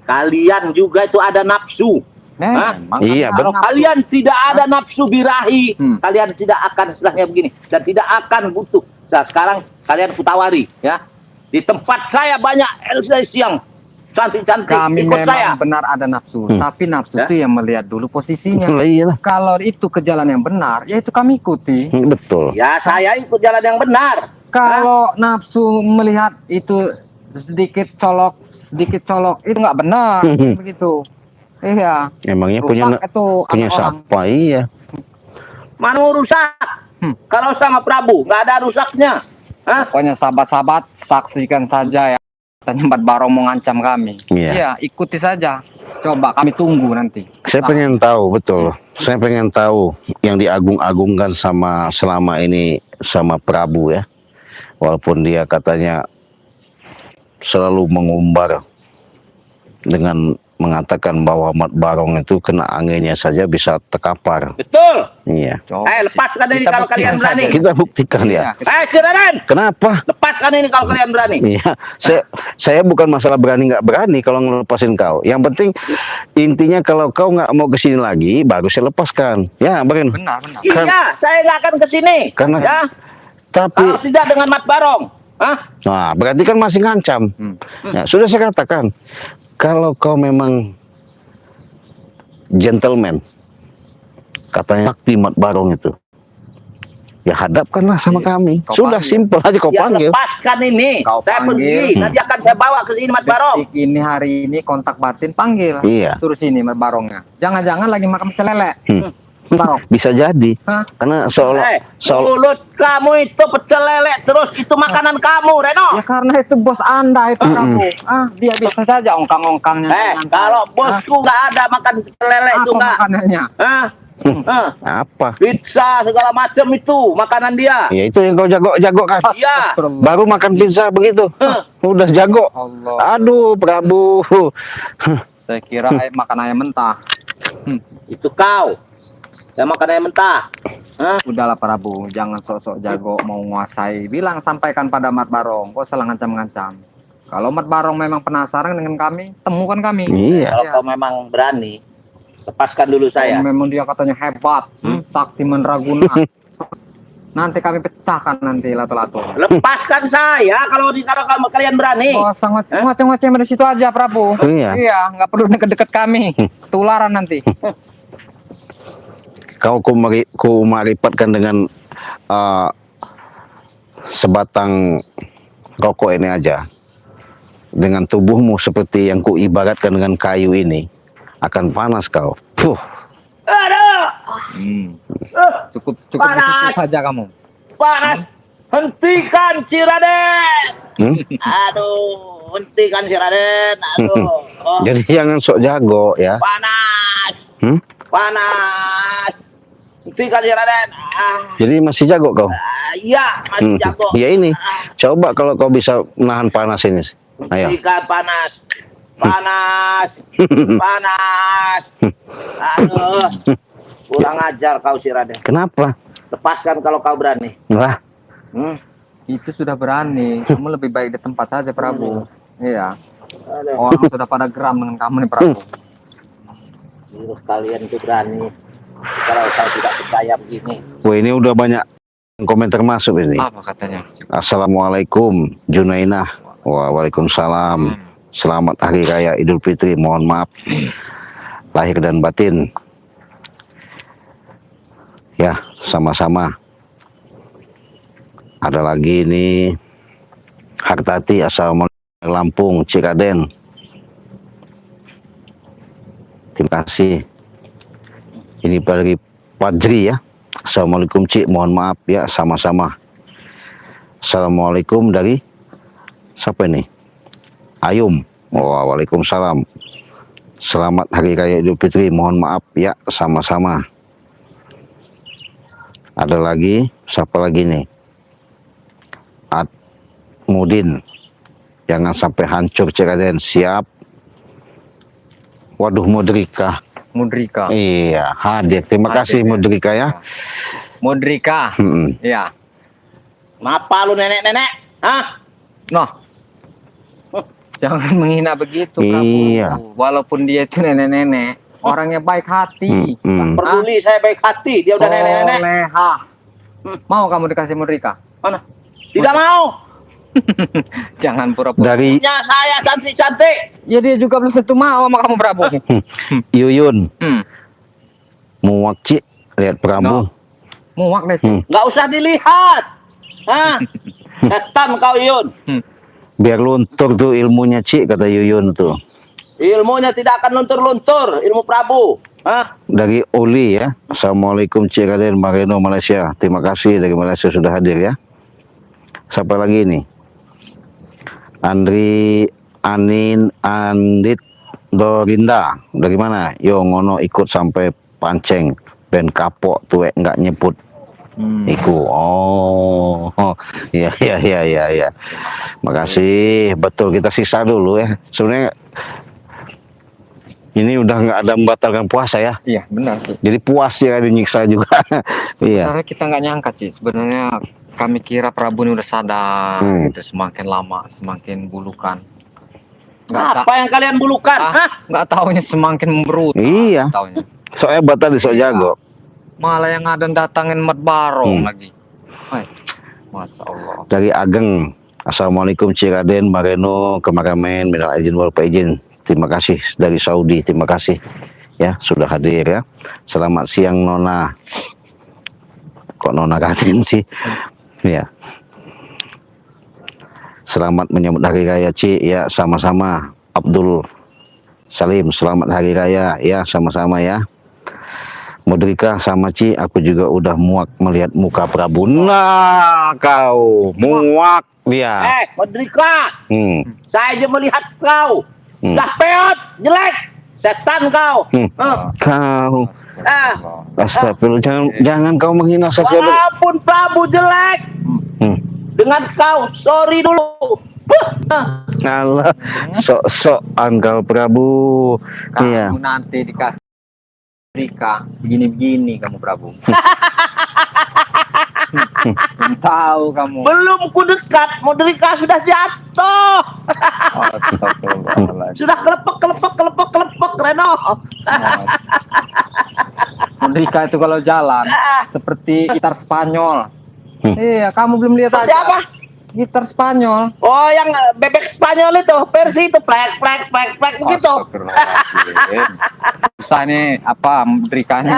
Kalian juga itu ada nafsu. Hah? Memang Iya, kan Kalau nafsu. kalian tidak ada nafsu birahi, kalian tidak akan istilahnya begini dan tidak akan butuh. Nah, sekarang kalian kutawari ya. Di tempat saya banyak LCS yang cantik-cantik. Kami Ikut memang saya. benar ada nafsu, tapi nafsu Ya. itu yang melihat dulu posisinya. Iyalah. Kalau itu ke jalan yang benar, ya itu kami ikuti. Betul. Ya saya ikut jalan yang benar. Kalau nafsu melihat itu sedikit colok, itu nggak benar, begitu. Iya. Emangnya punya Rusak itu punya kata orang. siapa? Iya. Mana mau rusak? Kalau sama Prabu nggak ada rusaknya. Hah? Pokoknya sahabat-sahabat saksikan saja ya. Katanya Mat Barong mau ngancam kami. Iya. Iya, ikuti saja. Coba kami tunggu nanti. Saya pengen tahu, betul. Saya pengen tahu yang diagung-agungkan sama selama ini sama Prabu ya. Walaupun dia katanya selalu mengumbar dengan mengatakan bahwa Mat Barong itu kena anginnya saja bisa terkapar. Betul. Iya. Coba. Lepaskan ini Kita kalau kalian buktikan berani. saja. Kita buktikan ya. Si Raden, Kenapa? lepaskan ini kalau kalian berani. Iya, saya bukan masalah berani nggak berani kalau ngelepasin kau. Yang penting intinya kalau kau nggak mau kesini lagi, baru saya lepaskan. Ya, Barin. Benar, benar. Iya, saya nggak akan ke sini. Karena Ya, tapi kalau tidak dengan Mat Barong. Hah? nah, berarti kan masih ngancam. Ya, sudah saya katakan, kalau kau memang gentleman, katanya sakti Mat Barong itu, ya hadapkanlah sama kami. Kau Sudah panggil. simpel aja kau Ya, panggil. lepaskan ini. Kau Saya panggil. pergi. Nanti akan saya bawa ke sini Mat Barong. Detik ini hari ini kontak batin panggil. Iya, Suruh sini Mat Barongnya. Jangan-jangan lagi makan pecel lele. Barong. bisa jadi. Hah? Karena seolah Mulut kamu itu pecel lele terus itu makanan kamu, Reno. Ya karena itu bos Anda itu Mm-mm. kamu. Dia bisa saja ongkang-ongkangnya. Kalau bosku nggak ada makan pecel lele itu apa nggak. makanannya? Hah? Hah? apa? Pizza segala macam itu makanan dia. Ya itu yang kau jago kan. Iya. Astagfirullah. Baru makan pizza begitu. Udah jago. Allah. Aduh, Prabu. Saya kira makan ayam mentah. Itu kau. Saya makan ayam mentah. Hah? Udahlah Prabu, jangan sok-sok jago mau menguasai. Bilang sampaikan pada Mat Barong, kok salah ngancam-ngancam. Kalau Mat Barong memang penasaran dengan kami, temukan kami. Iya. Kalau kau memang berani, lepaskan dulu saya. Kalau memang dia katanya hebat, sakti menraguna. Nanti kami pecahkan nanti lato-lato. Lepaskan saya kalau kalian berani. Oh, sangat ngoceh-ngoceh dari situ aja Prabu. Iya. Iya, nggak perlu deket-deket kami. Tularan nanti. Kau ku maripatkan dengan sebatang rokok ini aja. Dengan tubuhmu seperti yang ku ibaratkan dengan kayu ini, akan panas kau. Puh. Aduh, Cukup Panas. gitu saja kamu. panas. Hentikan si Raden. Hmm? Aduh, hentikan si Raden. Aduh, oh, Jadi jangan sok jago ya. panas. Hmm? Panas. Hentikan si Raden. Jadi masih jago kau. Iya, masih jago. Ya ini. Coba kalau kau bisa menahan panas ini. Ayo. Hentikan panas. Panas. Panas. Aduh. Kurang ajar kau si Raden. Kenapa? Lepaskan kalau kau berani. Lah, Hmm. Itu sudah berani. Kamu lebih baik di tempat saja Prabu. Iya. Aduh. Orang sudah pada geram dengan kamu nih Prabu. Terus kalian itu berani. Kalau saya tidak percaya begini. wah ini udah banyak komentar masuk ini. Apa katanya? Assalamualaikum Junainah. Waalaikumsalam. Selamat Hari Raya Idul Fitri. Mohon maaf lahir dan batin. Ya, sama-sama. Ada lagi nih Hartati. Assalamualaikum Lampung Cikaden. Terima kasih. Ini dari Padri ya. Assalamualaikum Cik, mohon maaf ya, sama-sama. Assalamualaikum dari siapa ini? Ayum. Waalaikumsalam. Selamat Hari Raya Idul Fitri, mohon maaf ya, sama-sama. Ada lagi, siapa lagi nih? Mudin. Jangan sampai hancur Cikaden, siap. Waduh, Mudrika. Mudrika. Iya, hadir. Terima kasih Hadir, ya. Mudrika ya. Mudrika. Mm-mm. Iya. Ngapa lu nenek-nenek? Hah? Noh. Jangan menghina begitu Prabu. Iya. Walaupun dia itu nenek-nenek, orangnya baik hati. Mm-mm. Peduli saya baik hati. Dia udah nenek-nenek. Soleha. Mau kamu dikasih Mudrika? Mana? Tidak mau. Jangan pura-pura. Dari Punya saya cantik-cantik. Ya dia juga belum tentu mau sama kamu Prabu. Yuyun. Hmm. Muak Cik, lihat Prabu. Muak deh. Hmm. Nggak usah dilihat. Hah? Setan kau Yun. Biar luntur tuh ilmunya Cik, kata Yuyun tuh. Ilmunya tidak akan luntur-luntur. Ilmu Prabu. Hah? Dari Oli ya. Assalamualaikum Cik Raden Marino Malaysia. Terima kasih dari Malaysia sudah hadir ya. Siapa lagi nih? Andri, Anin, Andit, Dorinda dari mana? Yo ngono ikut sampai panceng ben kapok tuwek nggak nyebut iku. Oh, iya iya iya iya iya. Makasih. Betul, kita sisa dulu ya. Sebenarnya ini udah nggak ada membatalkan puasa ya. Iya, benar sih. Jadi puas ya dinyiksa juga. Iya. Sebenarnya kita nggak nyangka sih. Sebenarnya kami kira Prabu ini udah sadar gitu, semakin lama semakin bulukan. Apa yang kalian bulukan? Hah? Nggak taunya semakin memberuta. Iya. Taunya. So hebat tadi, so jago. Malah yang ada datangin Mat Barong lagi. Hai. Masya Allah. Dari Ageng. Assalamualaikum Ciraden, Mareno, Kemaramen, minal izin wal faizin. Terima kasih dari Saudi, terima kasih ya sudah hadir ya. Selamat siang Nona. Kok Nona Raden sih? Ya. Selamat menyambut Hari Raya Ci, ya sama-sama. Abdul Salim, selamat Hari Raya, ya sama-sama ya. Modrika sama Ci, aku juga udah muak melihat muka Prabu. Nah, kau muak dia. Modrika, saya aja melihat kau. Dah peot, jelek, setan kau. Kau, astagfirullah, jangan kau menghina saya. Walaupun Prabu jelek, dengan kau, sorry dulu. Allah, sok-sok angkal Prabu. Iya. Kamu nanti dikasih Rika begini-begini kamu Prabu. Tahu kamu. Belum ku dekat, Modrika sudah jatuh. Sudah kelepek Reno. Rika itu kalau jalan seperti gitar Spanyol. Iya, kamu belum lihat aja. Apa? Gitar Spanyol. Oh, yang bebek Spanyol itu, versi itu plek begitu. Susah nih apa Rikanya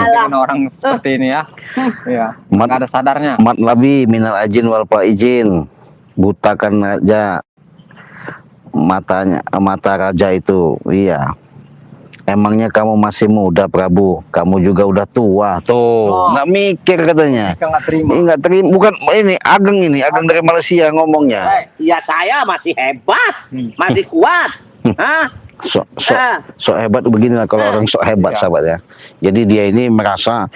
dengan orang seperti ini ya. Iya. Nggak ada sadarnya. Mat labi minal ajin wal izin. Butakan aja mata raja itu. Iya. Emangnya kamu masih muda Prabu? Kamu juga udah tua tuh. Nggak mikir katanya. Nggak terima. Nggak terima. Bukan ini Ageng dari Malaysia ngomongnya. Iya saya masih hebat, masih kuat. Hah? Sok hebat beginilah kalau orang sok hebat sahabat ya. Jadi dia ini merasa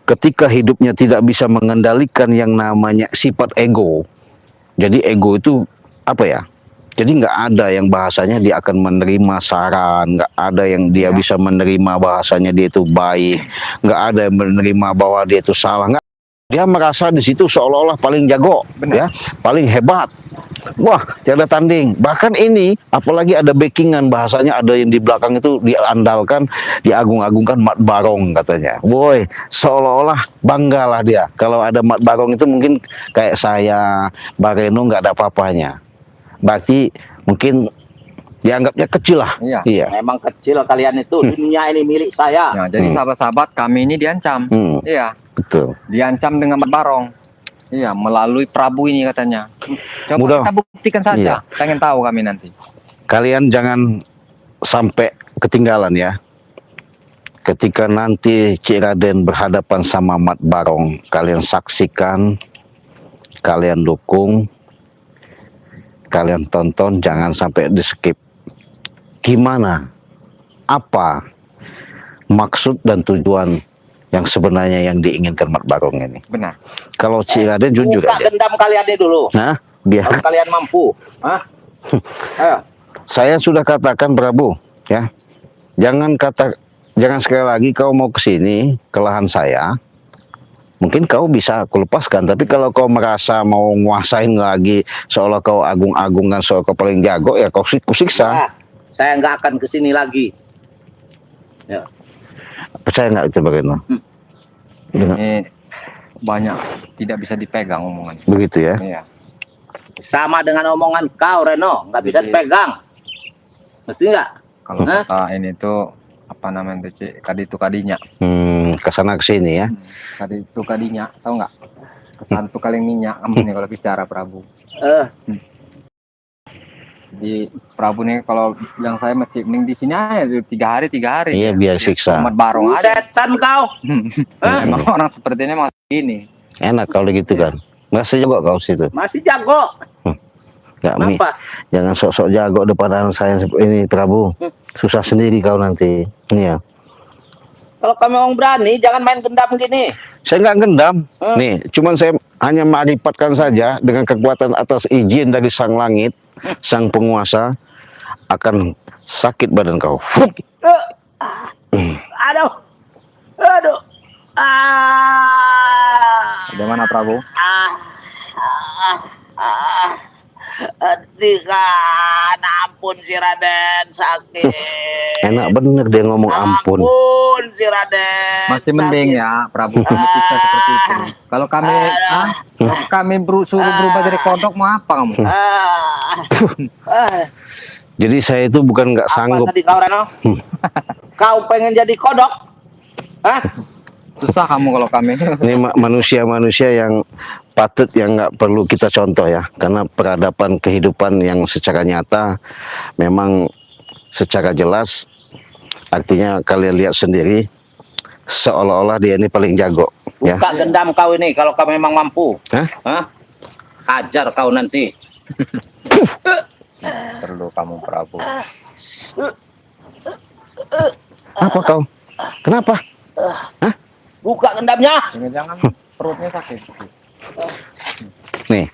ketika hidupnya tidak bisa mengendalikan yang namanya sifat ego. Jadi ego itu apa ya? Jadi nggak ada yang bahasanya dia akan menerima saran, nggak ada yang dia bisa menerima bahasanya dia itu baik, nggak ada yang menerima bahwa dia itu salah, nggak. Dia merasa di situ seolah-olah paling jago, ya, paling hebat. Wah, tiada tanding. Bahkan ini, apalagi ada backingan bahasanya, ada yang di belakang itu diandalkan, diagung-agungkan Mat Barong katanya. Woi, seolah-olah banggalah dia. Kalau ada Mat Barong itu mungkin kayak saya, Bareno nggak ada apa-apanya. Berarti mungkin dianggapnya kecil lah. Iya. Memang kecil kalian itu. Dunia ini milik saya. Ya, jadi sahabat-sahabat kami ini diancam. Iya. Betul. Diancam dengan Mat Barong. Iya, melalui Prabu ini katanya. Coba kita buktikan saja. Pengen tahu kami nanti. Kalian jangan sampai ketinggalan ya. Ketika nanti Cik Raden berhadapan sama Mat Barong, kalian saksikan, kalian dukung, kalian tonton, jangan sampai di skip. Gimana? Apa maksud dan tujuan yang sebenarnya yang diinginkan Mat Barong ini? Benar. Kalau Cik Raden jujur buka aja. dendam kalian ini dulu. Nah, biar kalau kalian mampu. Hah? Ayo. Saya sudah katakan Prabu, ya. Jangan sekali lagi kau mau ke sini ke lahan saya. Mungkin kau bisa aku lepaskan, tapi kalau kau merasa mau nguasain lagi, seolah kau agung-agungkan, seolah kau paling jago, ya kau kusiksa. Nah, saya nggak akan ke sini lagi. Ya. Percaya nggak itu bagaimana? Ini banyak tidak bisa dipegang omongannya. Begitu ya? Iya. Sama dengan omongan kau Reno, nggak bisa dipegang. Mesti nggak? Kalau kata ini tuh apa namanya tuh Cik? Kadi itu kadinya. Kesana kesini ya. Kadi itu kadinya, tahu nggak? Kesantu kaleng minyak kamu nih kalau bicara Prabu. Jadi Prabu nih kalau yang saya masih mending di sini aja 3 hari. Iya, biar siksa. Mat Barong aja. Setan kau. Emang orang seperti ini masih gini. Enak kalau gitu kan. Nggak sejago kau situ. Masih jago. Nggak, Mi. Kenapa? Jangan sok-sok jago depan anak saya seperti ini, Prabu. Susah sendiri kau nanti. Ini ya. Kalau kamu memang berani, jangan main gendam gini. Saya nggak gendam. Nih, cuman saya hanya mengharipatkan saja dengan kekuatan atas izin dari sang langit, sang penguasa, akan sakit badan kau. Fup. Aduh. Aduh. Bagaimana Prabu? Hentikan, ampun si Raden, sakit. Enak bener dia ngomong ampun. Ampun si Raden. Masih mending ya Prabu kamu bisa seperti itu. Kalau kami kalau kami suruh berubah jadi kodok mau apa kamu? Jadi saya itu bukan nggak sanggup. Apa tadi kau Rano? Kau pengen jadi kodok? Hah? Susah kamu kalau kami. Ini manusia-manusia yang patut yang nggak perlu kita contoh ya, karena peradaban kehidupan yang secara nyata memang secara jelas, artinya kalian lihat sendiri seolah-olah dia ini paling jago ya. Buka gendam kau ini kalau kau memang mampu. Hah? Hah? Hajar kau nanti. Perlu kamu Prabu. Apa kau? Kenapa? Buka gendamnya. Jangan perutnya sakit. Nih,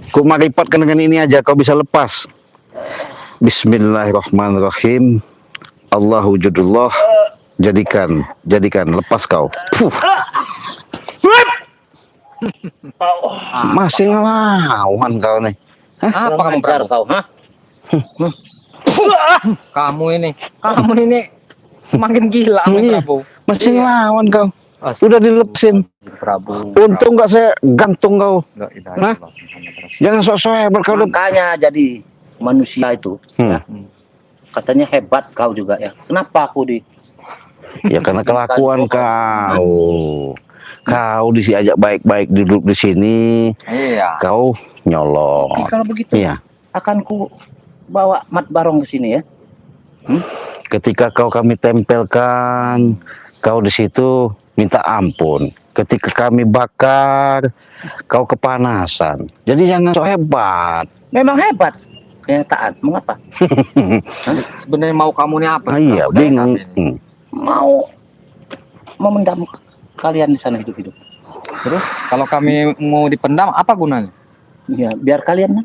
ku maripatkan dengan ini aja kau bisa lepas. Bismillahirrahmanirrahim. Allahu judullah. Jadikan lepas kau. Masih ngelawan kau nih. Apa kamu Hajar Prabu? kau, hah? Kamu ini semakin gila kamu Iya. Prabu. Masih ngelawan kau. As- Udah dilepasin. Prabu. Untung nggak saya gantung kau. Enggak, tidak. Hah? Jangan sok-sok hebat kau. Makanya jadi manusia itu ya, katanya hebat kau juga ya. Kenapa aku di Ya karena kelakuan kau. Kau diajak baik-baik duduk di sini, Iya. kau nyolong. Oke, kalau begitu Iya. akan ku bawa Mat Barong ke sini ya. Ketika kami tempelkan, kau di situ minta ampun. Ketika kami bakar, kau kepanasan. Jadi jangan sok hebat. Memang hebat. Kenyataan, mengapa? Sebenarnya mau kamu nih apa? Ah, iya, Prabu, dari bingung. kami ini? Mau memendam kalian di sana hidup-hidup. Terus kalau kami mau dipendam apa gunanya? Iya, biar kalian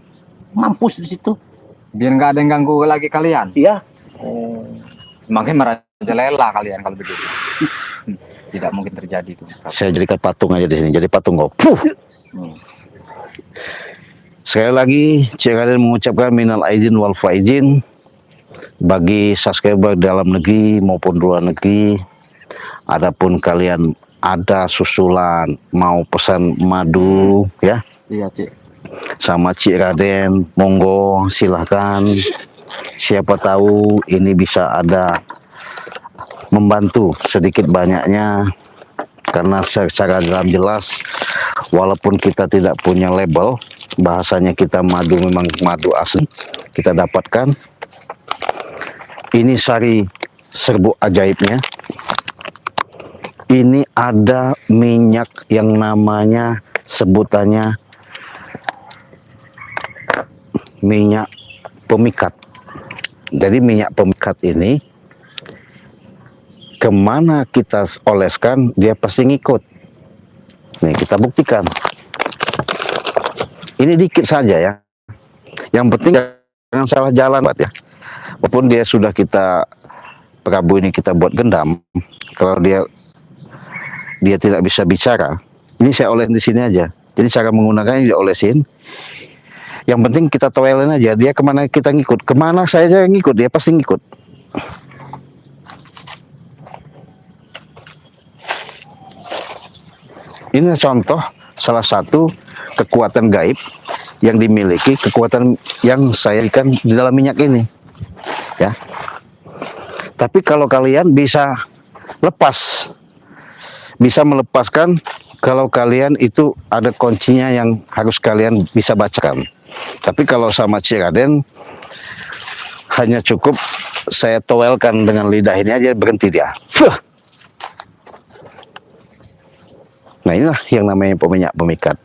mampus di situ. Biar nggak ada yang ganggu lagi kalian. Iya. Oh. Makin merajalela kalian kalau begitu. Tidak mungkin terjadi itu. Saya jadikan patung aja di sini. Jadi patung kau. Puh. Sekali lagi, Cik Raden mengucapkan minal aizin wal faizin bagi subscriber dalam negeri maupun luar negeri. Adapun kalian ada susulan mau pesan madu ya Iya, Cik. sama Cik Raden, monggo silahkan. Siapa tahu ini bisa ada membantu sedikit banyaknya, karena secara dalam jelas walaupun kita tidak punya label, bahasanya kita madu memang madu asli kita dapatkan. Ini sari serbuk ajaibnya. Ini ada minyak yang namanya sebutannya minyak pemikat. Jadi minyak pemikat ini kemana kita oleskan dia pasti ngikut. Nih kita buktikan. Ini dikit saja ya. Yang penting jangan salah jalan Pak ya. Walaupun dia sudah kita Prabu ini kita buat gendam, kalau dia tidak bisa bicara, ini saya olesin di sini aja. Jadi cara menggunakannya dia olesin. Yang penting kita toelin aja, dia kemana kita ngikut, kemana saya aja ngikut, dia pasti ngikut. Ini contoh salah satu kekuatan gaib yang dimiliki, kekuatan yang saya berikan di dalam minyak ini. Ya. Tapi kalau kalian bisa lepas, bisa melepaskan, kalau kalian itu ada kuncinya yang harus kalian bisa bacakan. Tapi kalau sama Cik Raden hanya cukup saya toelkan dengan lidah ini aja, berhenti dia. Fuh. Nah inilah yang namanya peminyak pemikat.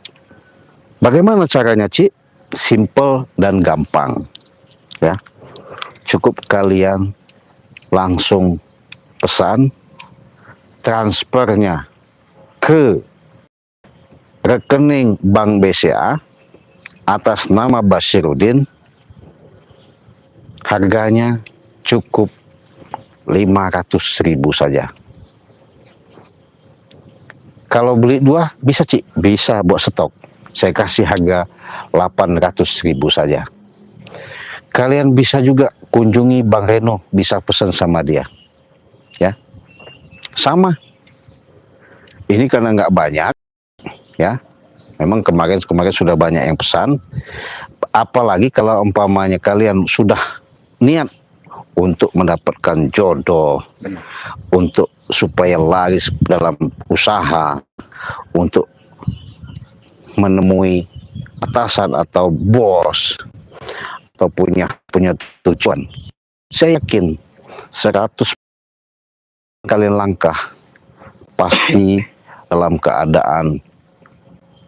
Bagaimana caranya Cik? simple dan gampang, ya. Cukup kalian langsung pesan, transfernya ke rekening Bank BCA atas nama Basirudin. Harganya cukup 500.000 saja. Kalau beli 2 bisa, Cik, bisa buat stok. Saya kasih harga 800.000 saja. Kalian bisa juga kunjungi Bang Reno, bisa pesan sama dia, ya. Sama. Ini karena nggak banyak, ya. Memang kemarin sudah banyak yang pesan. Apalagi kalau umpamanya kalian sudah niat untuk mendapatkan jodoh, Benar. untuk supaya laris dalam usaha, untuk menemui atasan atau bos, atau punya tujuan. Saya yakin 100 kalian langkah pasti dalam keadaan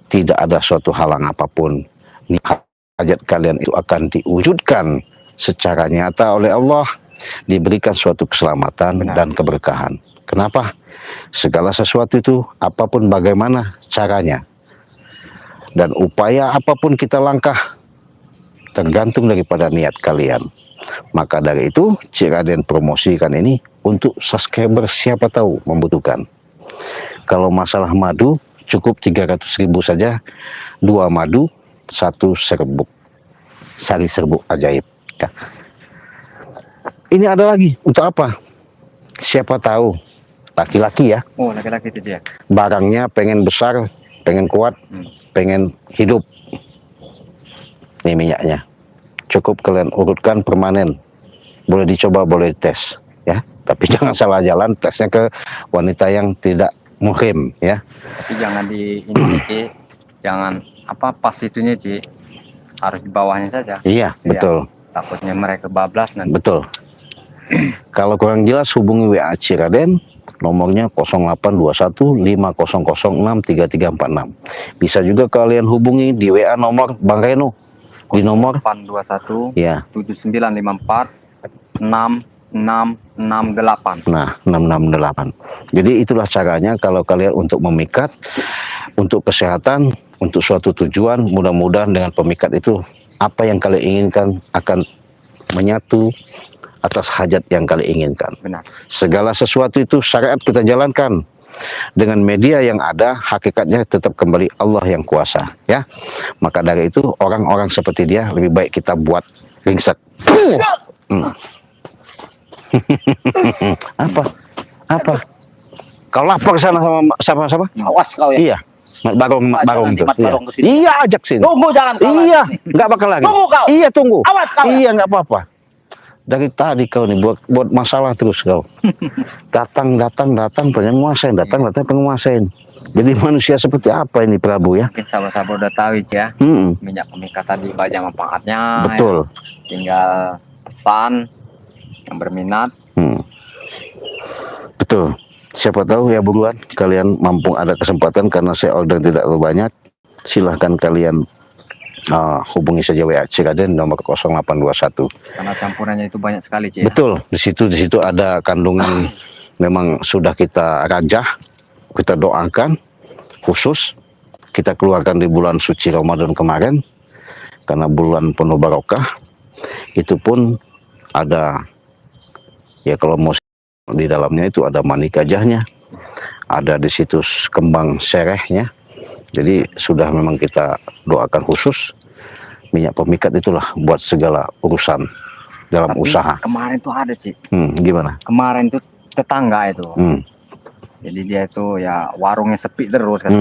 tidak ada suatu halang apapun. Hajat kalian itu akan diwujudkan secara nyata oleh Allah, diberikan suatu keselamatan dan keberkahan. Kenapa? Segala sesuatu itu, apapun bagaimana caranya dan upaya apapun kita langkah, tergantung daripada niat kalian. Maka dari itu, Cik Raden promosikan ini untuk subscriber siapa tahu membutuhkan. Kalau masalah madu, cukup 300.000 saja, 2 madu, 1 serbuk, sari serbuk ajaib. Ya. Ini ada lagi, untuk apa? Siapa tahu, laki-laki ya, Oh, laki-laki itu dia. barangnya pengen besar, pengen kuat, pengen hidup. Ini minyaknya. Cukup kalian urutkan permanen. Boleh dicoba, boleh dites, ya. Tapi jangan salah jalan, tesnya ke wanita yang tidak muhrim, ya. Tapi jangan di ini, Ci. Jangan pas itunya, Ci. Harus di bawahnya saja. Iya, betul. Takutnya mereka bablas nanti. Betul. Kalau kurang jelas hubungi WA Cik Raden, nomornya 0821 5006 3346. Bisa juga kalian hubungi di WA nomor Bang Reno di nomor 821 ya. 7954 6668. Nah, 668. Jadi itulah caranya kalau kalian untuk memikat, untuk kesehatan, untuk suatu tujuan, mudah-mudahan dengan pemikat itu apa yang kalian inginkan akan menyatu atas hajat yang kalian inginkan. Benar. Segala sesuatu itu syariat kita jalankan. Dengan media yang ada, hakikatnya tetap kembali Allah yang kuasa, ya. Maka dari itu orang-orang seperti dia lebih baik kita buat ringsek. Apa? Kau lapor sana sama siapa? Awas kau ya. Iya. Mat Barong Nanti itu. Mat Barong Iya. kesini. Iya, ajak sini. Tunggu jangan kau Iya, lagi. nggak bakal lagi. Tunggu kau. Iya, tunggu. Awas kau. Iya, nggak apa-apa. Dari tadi kau nih buat masalah terus kau. Datang pengen nguasain, datang pengen nguasain. Jadi manusia seperti apa ini Prabu ya? Mungkin sahabat-sahabat udah tahu ya. Minyak pemikat tadi banyak manfaatnya. Betul. Ya. Tinggal pesan yang berminat. Betul. Siapa tahu ya buruan kalian mampu ada kesempatan, karena saya order tidak terlalu banyak. Silahkan kalian hubungi saja WA Cik Raden nomor 0821. Karena campurannya itu banyak sekali, Ci. Betul, di situ ada kandungan memang sudah kita rajah, kita doakan khusus, kita keluarkan di bulan suci Ramadan kemarin, karena bulan penuh barokah. Itu pun ada, ya kalau mau di dalamnya itu ada manik gajahnya, ada di situ kembang serehnya. Jadi sudah memang kita doakan khusus. Minyak pemikat itulah buat segala urusan dalam Tapi usaha. kemarin tuh ada, Ci. Gimana? Kemarin tuh tetangga itu. Jadi dia itu ya warungnya sepi terus kan.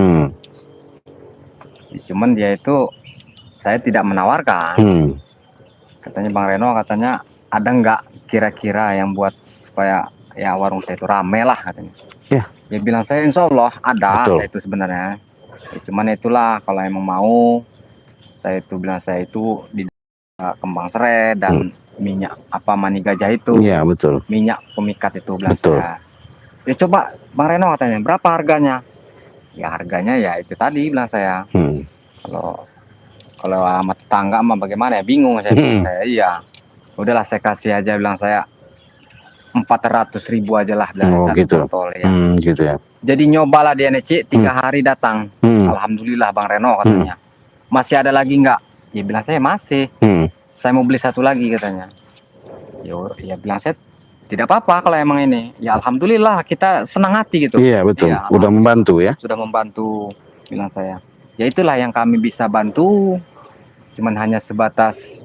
Cuman dia itu, saya tidak menawarkan. Katanya Bang Reno, katanya ada nggak kira-kira yang buat supaya ya warung saya itu rame lah katanya. Ya. Dia bilang, saya insya Allah ada. Betul. Saya itu sebenarnya. Ya, cuman itulah kalau emang mau, saya itu bilang saya itu di kembang serai dan minyak mani gajah itu. Iya betul. Minyak pemikat itu bilang Betul. saya. Ya coba Bang Reno katanya, berapa harganya? Ya harganya ya itu tadi bilang saya. Kalau Kalau sama tetangga mah bagaimana ya, bingung saya. Saya iya. Udahlah saya kasih aja, bilang saya 400.000 aja lah, bilang Oh, satu gitu. botol ya. Gitu ya. Jadi nyobalah dia nih Cik, 3 hari datang. Alhamdulillah Bang Reno katanya. Masih ada lagi nggak? Ya bilang saya masih. Saya mau beli satu lagi katanya. Ya bilang saya tidak apa-apa kalau emang ini. Ya alhamdulillah kita senang hati gitu. Iya, betul. Ya, Udah membantu ya. sudah membantu, bilang saya. Ya itulah yang kami bisa bantu. Cuman hanya sebatas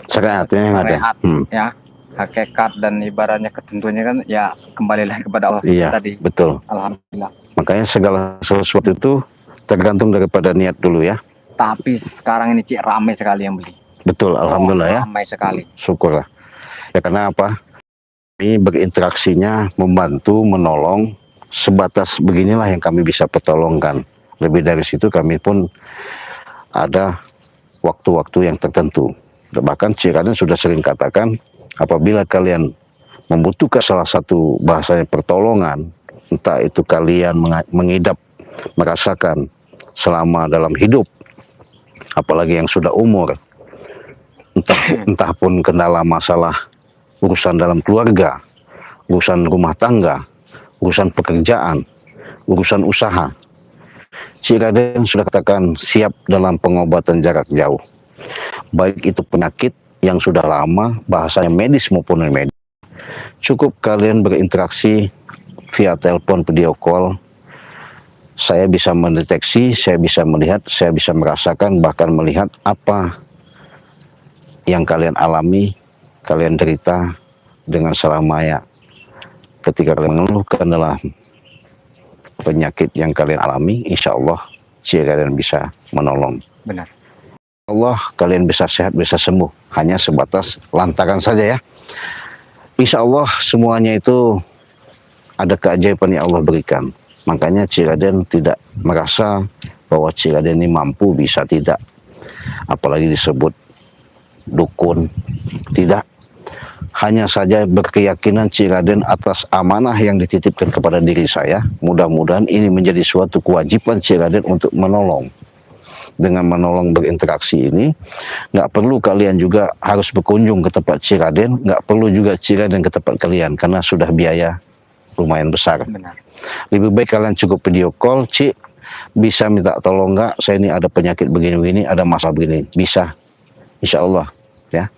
Syariat ya yang ada. syariat, ya. Hakikat dan ibaratnya ketentuannya kan ya kembalilah kepada Allah Iya, tadi. betul. Alhamdulillah. Makanya segala sesuatu itu tergantung daripada niat dulu ya. Tapi sekarang ini Cik ramai sekali yang beli. Betul, alhamdulillah ya. Ramai sekali. Syukurlah. Ya karena apa? Ini berinteraksinya membantu, menolong, sebatas beginilah yang kami bisa pertolongkan. Lebih dari situ kami pun ada waktu-waktu yang tertentu. Bahkan Cik Raden sudah sering katakan, apabila kalian membutuhkan salah satu bahasanya pertolongan, entah itu kalian mengidap, merasakan selama dalam hidup, apalagi yang sudah umur, entah pun kendala masalah urusan dalam keluarga, urusan rumah tangga, urusan pekerjaan, urusan usaha, Cik Raden sudah katakan siap dalam pengobatan jarak jauh. Baik itu penyakit yang sudah lama, bahasanya medis maupun non medis. Cukup kalian berinteraksi via telepon, video call. Saya bisa mendeteksi, saya bisa melihat, saya bisa merasakan, bahkan melihat apa yang kalian alami, kalian derita dengan selamanya. Ketika kalian mengeluhkan dalam penyakit yang kalian alami, insya Allah Cik Raden bisa menolong. Benar. Allah kalian bisa sehat, bisa sembuh. Hanya sebatas lantaran saja ya. Insya Allah semuanya itu ada keajaiban yang Allah berikan. Makanya Cik Raden tidak merasa bahwa Cik Raden ini mampu, bisa, tidak. Apalagi disebut dukun, tidak. Hanya saja berkeyakinan Cik Raden atas amanah yang dititipkan kepada diri saya. Mudah-mudahan ini menjadi suatu kewajiban Cik Raden untuk menolong. Dengan menolong berinteraksi ini, nggak perlu kalian juga harus berkunjung ke tempat Cik Raden, nggak perlu juga Cik Raden ke tempat kalian, karena sudah biaya lumayan besar. Benar. Lebih baik kalian cukup video call, Cik, bisa minta tolong nggak, saya ini ada penyakit begini-begini, ada masalah begini, bisa, insya Allah ya.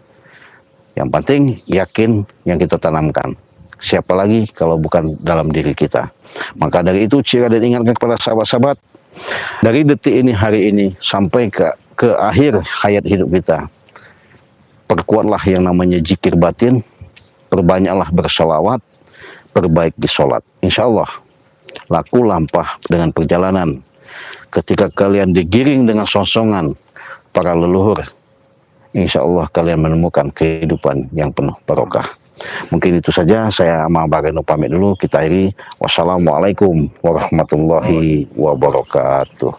Yang penting yakin yang kita tanamkan. Siapa lagi kalau bukan dalam diri kita. Maka dari itu Cik Raden ingatkan kepada sahabat-sahabat, dari detik ini, hari ini, sampai ke akhir hayat hidup kita, perkuatlah yang namanya zikir batin, perbanyaklah bersolawat, perbaiki sholat. Insya Allah laku lampah dengan perjalanan. Ketika kalian digiring dengan songsongan para leluhur, insya Allah kalian menemukan kehidupan yang penuh barokah. Mungkin itu saja, saya sama Bang Reno pamit dulu, kita akhiri. Wassalamualaikum warahmatullahi wabarakatuh.